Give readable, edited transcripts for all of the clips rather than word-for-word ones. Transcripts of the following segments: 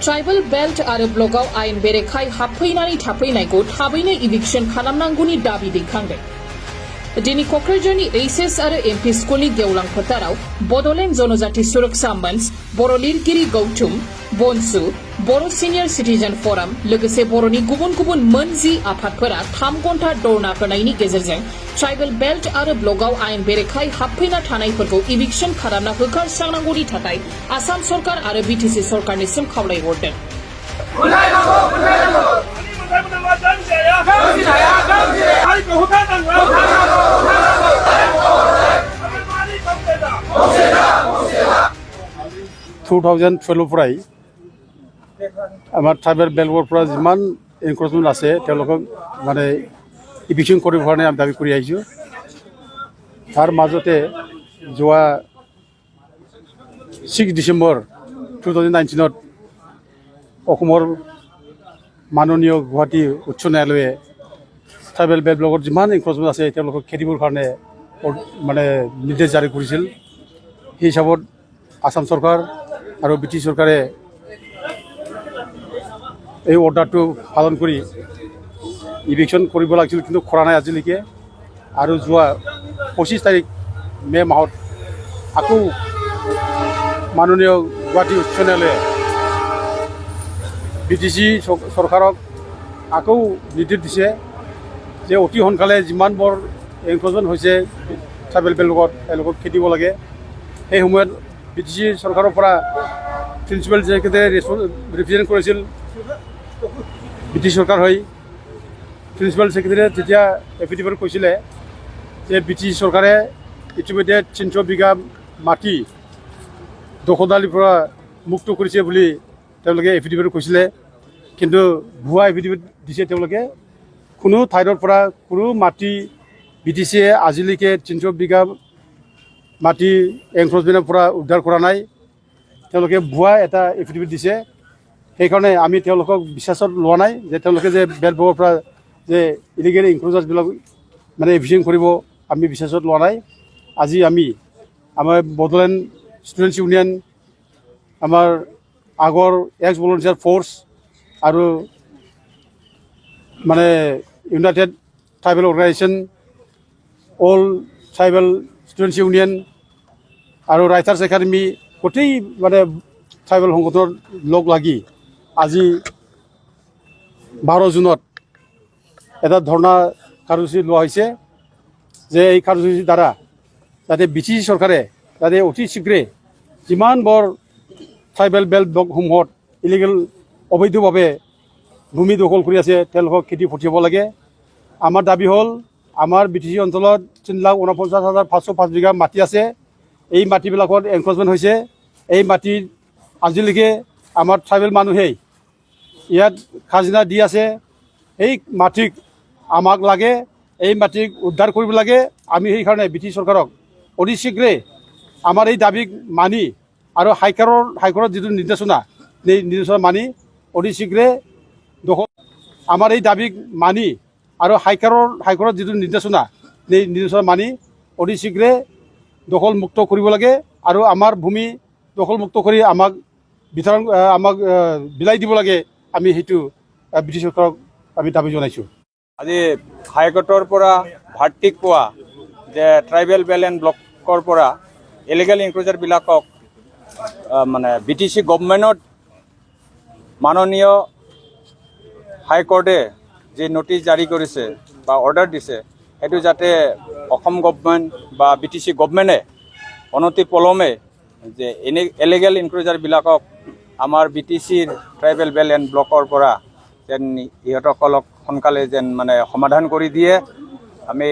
Traibal Belt and Block ayin berekhai hapfeinani thapfeinaiku thabaiनो eviction खालामनांगौनि दाबि दैखांदों। दिनै क'क्राझारनि एचएस आरो एमपि स्कुलनि गेवलां फोथाराव बड'लेण्ड जनजाति सुरक्षा मंच, बर' लिरगिरि गौतुम, बनसु, बर' सिनियर सिटिजेन फराम लोगोसे बर'नि गुबुन गुबुन मोन10 आफादफोरा 3 घन्टा धरना होनायनि गेजेरजों ट्राइबेल बेल्ट आरो ब्लकआव आयेन बेरेखायै हाबफैना थानायफोरखौ इभिक्शन खालामना होखारस्रांनांगौनि थाखाय आसाम सरकार आरो बिटिसि सरकारनिसिम खावलायहरदों। फ्राय आमार ट्राइबेल बेल्टफोरा जिमान एनक्रोचमेन्ट আছে তেওঁলোকক মানে ইভিকশ্যন কৰিব কাৰণে আমি দাবী কৰি আহিছোঁ। তাৰ মাজতে যোৱা 6 ডিচেম্বৰ 2019 অসমৰ মাননীয় গুৱাহাটী উচ্চ ন্যায়ালয়ে ট্ৰাইবেল বেল্ট ব্লকত যিমান এনক্ৰোচমেন্ট আছে তেওঁলোকক খেদিবৰ কাৰণে মানে নিৰ্দেশ জাৰি কৰিছিল। সেই হিচাপত আসাম চৰকাৰ আৰু ব্ৰিটিছ চৰকাৰে এই অৰ্ডাৰটো পালন কৰি ইভিকশ্যন কৰিব লাগিছিল, কিন্তু কৰা নাই আজিলৈকে। আৰু যোৱা 25 তাৰিখ মে' মাহত আকৌ মাননীয় গুৱাহাটী উচ্চ ন্যায়ালয়ে বিটিচি চৰকাৰক আকৌ নিৰ্দেশ দিছে যে অতি সোনকালে যিমান বৰ এনক্ৰোচমেন্ট হৈছে ট্ৰাইবেল বেল্টত তেওঁলোকক খেদিব লাগে। সেই সময়ত বিটিচি চৰকাৰৰ পৰা প্ৰিন্সিপাল ছেক্ৰেটাৰী ৰিপ্ৰেজেণ্ট কৰিছিল ব্ৰিটিছ চৰকাৰ হৈ। প্ৰিন্সিপাল ছেক্ৰেটাৰীয়ে তেতিয়া এফিডেভিট কৈছিলে যে ব্ৰিটিছ চৰকাৰে ইতিমধ্যে 300 বিঘা মাটি দখলদাৰীৰ পৰা মুক্ত কৰিছে বুলি তেওঁলোকে এফিডেভিট কৈছিলে, কিন্তু ভুৱা এফিডেভিট দিছে তেওঁলোকে। কোনো ঠাইৰ পৰা কোনো মাটি ব্ৰিটিছে আজিলৈকে 300 বিঘা মাটি এনক্ৰোচমেণ্টৰ পৰা উদ্ধাৰ কৰা নাই। তেওঁলোকে ভুৱা এটা এফিডেভিট দিছে। সেইকাৰণে আমি তেওঁলোকক বিশ্বাসত লোৱা নাই যে তেওঁলোকে যে বেল্ট ব্লকৰ পৰা যে ইলিগেল এনক্ৰোচাৰবিলাক মানে এভিকশ্যন কৰিব, আমি বিশ্বাসত লোৱা নাই। আজি আমি আমাৰ বডোলেণ্ড ষ্টুডেণ্টছ ইউনিয়ন, আমাৰ আগৰ এক্স ভলণ্টিয়াৰ ফ'ৰ্চ আৰু মানে United tribal organisation, all tribal students union আৰু ৰাইটাৰ্ছ একাডেমি গোটেই মানে ট্ৰাইবেল সংগঠনৰ লগ লাগি আজি 12 জুনত এটা ধৰ্ণা কাৰ্যসূচী লোৱা হৈছে যে এই কাৰ্যসূচীৰ দ্বাৰা যাতে বিটিচি চৰকাৰে যাতে অতি শীঘ্ৰে যিমান বৰ ট্ৰাইবেল বেল্ট ব্লকসমূহত ইলিগেল অবৈধভাৱে ভূমি দখল কৰি আছে তেওঁলোকক খেদি পঠিয়াব লাগে। আমাৰ দাবী হ'ল আমাৰ বিটিচি অঞ্চলত 3,49,505 বিঘা মাটি আছে। এই মাটিবিলাকত এনক্ৰোচমেণ্ট হৈছে। এই মাটিৰ আজিলৈকে আমাৰ ট্ৰাইবেল মানুহেই ইয়াত খাজনা দি আছে। এই মাটিক আমাক লাগে, এই মাটিক উদ্ধাৰ কৰিব লাগে। আমি সেইকাৰণে ব্ৰিটিছ চৰকাৰক অতি শীঘ্ৰে আমাৰ এই দাবীক মানি আৰু হাইকোৰ্টৰ যিটো নিৰ্দেশনা মানি অতি শীঘ্ৰে আমাৰ এই দাবীক মানি আৰু হাইকোৰ্টৰ যিটো নিৰ্দেশনা মানি অতি শীঘ্ৰে দখল মুক্ত কৰিব লাগে আৰু আমাৰ ভূমি দখল মুক্ত কৰি আমাক বিলাই দিব লাগে। আমি সেইটো ব্ৰিটিছ চৰকাৰক আমি দাবী জনাইছোঁ। আজি হাইকোৰ্টৰ পৰা ভাৰ্ডিক্ট পোৱা যে ট্ৰাইবেল বেল্ট এণ্ড ব্লকৰ পৰা ইলিগেল এনক্ৰোচাৰবিলাকক মানে বিটিচি গভৰ্ণমেণ্টত মাননীয় হাইকোৰ্টে যি নটিচ জাৰি কৰিছে বা অৰ্ডাৰ দিছে, সেইটো যাতে অসম গভৰ্ণমেণ্ট বা বিটিচি গভৰ্ণমেণ্টে অনতি পলমে যে ইলিগেল এনক্ৰোচাৰবিলাকক আমাৰ বিটিচিৰ ট্ৰাইবেল বেল্ট এণ্ড ব্লকৰ পৰা যেন ইহঁতসকলক সোনকালে যেন মানে সমাধান কৰি দিয়ে। আমি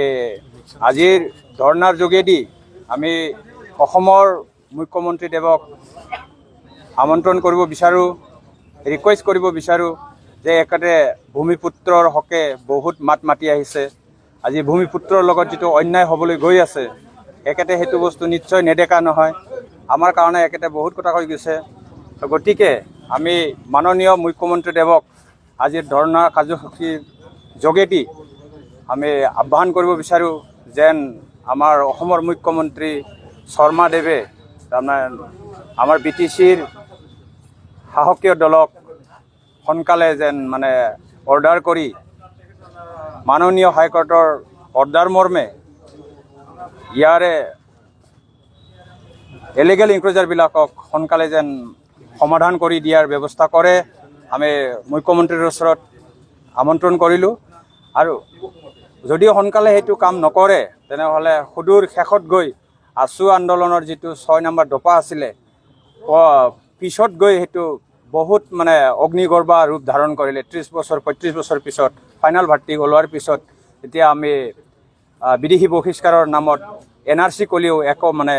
আজিৰ ধৰ্ণাৰ যোগেদি আমি অসমৰ মুখ্যমন্ত্ৰীদেৱক আমন্ত্ৰণ কৰিব বিচাৰোঁ, ৰিকুৱেষ্ট কৰিব বিচাৰোঁ যে একেতে ভূমিপুত্ৰৰ হকে বহুত মাত মাতি আহিছে আজি ভূমিপুত্ৰৰ লগত যিটো অন্যায় হ'বলৈ গৈ আছে, একেতে সেইটো বস্তু নিশ্চয় নেদেখা নহয়। আমাৰ কাৰণে একেতে বহুত কথা হৈ গৈছে। গতিকে আমি মাননীয় মুখ্যমন্ত্ৰীদেৱক আজিৰ ধৰ্ণা কাৰ্যসূচীৰ যোগেদি আমি আহ্বান কৰিব বিচাৰোঁ যেন আমাৰ অসমৰ মুখ্যমন্ত্ৰী শৰ্মাদেৱে তাৰমানে আমাৰ BTCৰ শাসকীয় দলক সোনকালে যেন মানে অৰ্ডাৰ কৰি মাননীয় হাইকোৰ্টৰ অৰ্ডাৰ মৰ্মে ইয়াৰে ইলিগেল ইনক্ল'জাৰবিলাকক সোনকালে যেন সমাধান কৰি দিয়াৰ ব্যৱস্থা কৰে আমি মুখ্যমন্ত্ৰীৰ ওচৰত আমন্ত্ৰণ কৰিলোঁ। আৰু যদি সোনকালে সেইটো কাম নকৰে তেনেহ'লে সুদূৰ শেষত গৈ আছু আন্দোলনৰ যিটো 6 নম্বৰ দফা আছিলে পিছত গৈ সেইটো বহুত মানে অগ্নিগৰ্ভা ৰূপ ধাৰণ কৰিলে। 30 বছৰ 35 বছৰ পিছত ফাইনেল ভাৰ্ডিক্ট ওলোৱাৰ পিছত এতিয়া আমি বিদেশী বহিষ্কাৰৰ নামত NRC কলিও একো মানে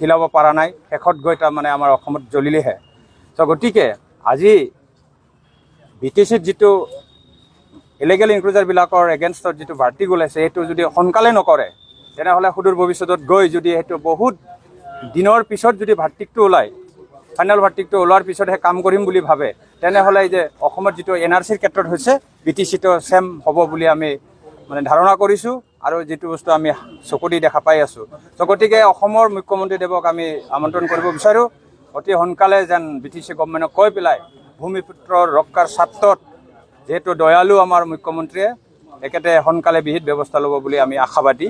হিলাব পৰা নাই। শেষত গৈ তাৰমানে আমাৰ অসমত জ্বলিলেহে। তো গতিকে আজি BTCত যিটো ইলিগেল ইনক্ল'জাৰবিলাকৰ এগেইনষ্টত যিটো ভাৰ্ডিক্ট ওলাইছে সেইটো যদি সোনকালে নকৰে তেনেহ'লে সুদূৰ ভৱিষ্যতত গৈ যদি সেইটো বহুত দিনৰ পিছত যদি ভাৰ্ডিক্টটো ওলায়, ফাইনেল ভাৰ্ডিক্টটো ওলোৱাৰ পিছতহে কাম কৰিম বুলি ভাবে, তেনেহ'লে যে অসমত যিটো NRCৰ ক্ষেত্ৰত হৈছে BTCটো ছেম হ'ব বুলি আমি মানে ধাৰণা কৰিছোঁ আৰু যিটো বস্তু আমি চকু দি দেখা পাই আছোঁ। তো গতিকে অসমৰ মুখ্যমন্ত্ৰীদেৱক আমি আমন্ত্ৰণ কৰিব বিচাৰোঁ অতি সোনকালে যেন BTC গভৰ্ণমেণ্টক কৈ পেলাই ভূমিপুত্ৰৰ ৰক্ষাৰ স্বাৰ্থত যিহেতু দয়ালু আমাৰ মুখ্যমন্ত্ৰীয়ে একেতে সোনকালে বিহিত ব্যৱস্থা ল'ব বুলি আমি আশাবাদী।